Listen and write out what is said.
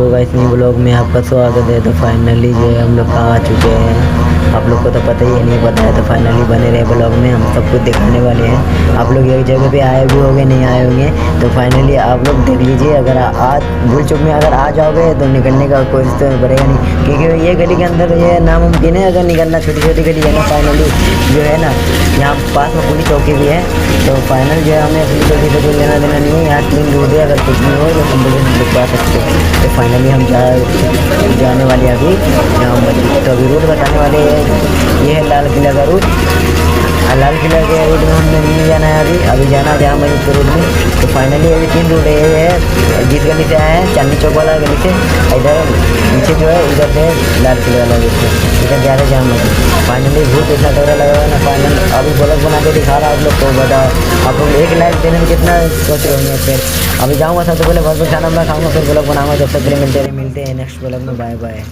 Guys new blog में आपका स्वागत है। तो फाइनली जो है हम लोग कहाँ आ चुके हैं, आप लोग को तो पता ही है, नहीं पता है तो फाइनली बने रहे ब्लॉग में, हम सब कुछ दिखाने वाले हैं। आप लोग एक जगह पे आए भी होंगे, नहीं आए होंगे, तो फाइनली आप लोग देख लीजिए। अगर आज भूल चुक में अगर आ जाओगे तो निकलने का कोशिश तो पड़ेगा नहीं, क्योंकि ये गली के अंदर ये नामुमकिन है अगर निकलना। छोटी छोटी गली है ना, फाइनली जो है ना यहाँ पास में पुलिस चौकी भी है। तो फाइनल जो है हमें पुलिस चौकी से कोई लेना देना नहीं है। यहाँ 3 रोड है, अगर कुछ नहीं हो तो हम लोग लिखवा सकते हैं। तो फाइनली हम जाने वाले हैं अभी यहाँ मस्जिद। तो अभी रूट बताने वाले हैं, ये है लाल किला का रूट। लाल किला के रूट में हमने नहीं जाना है, अभी जाना है जहाँ मस्जिद के रूट में। तो फाइनली अभी 3 रूट है, ये है जिस गली से आए हैं चांदनी चौक वाला गली से, इधर नीचे जो है उधर से लाल किला वाला गली से इधर जा रहे हैं जहाँ मस्जिद। फाइनली बहुत इतना डर लगा हुआ है ना। फाइनल अभी ब्लॉग बना के दिखा रहा आप लोग को, बताओ आप लोग 1 लाइक देने में कितना सोच रहे होंगे। फिर अभी जाऊँगा सबसे पहले बहुत खाना मैं खाऊँगा, फिर ब्लॉग बनाऊँगा। जब तक के लिए मिलते हैं नेक्स्ट ब्लॉग में। Bye bye.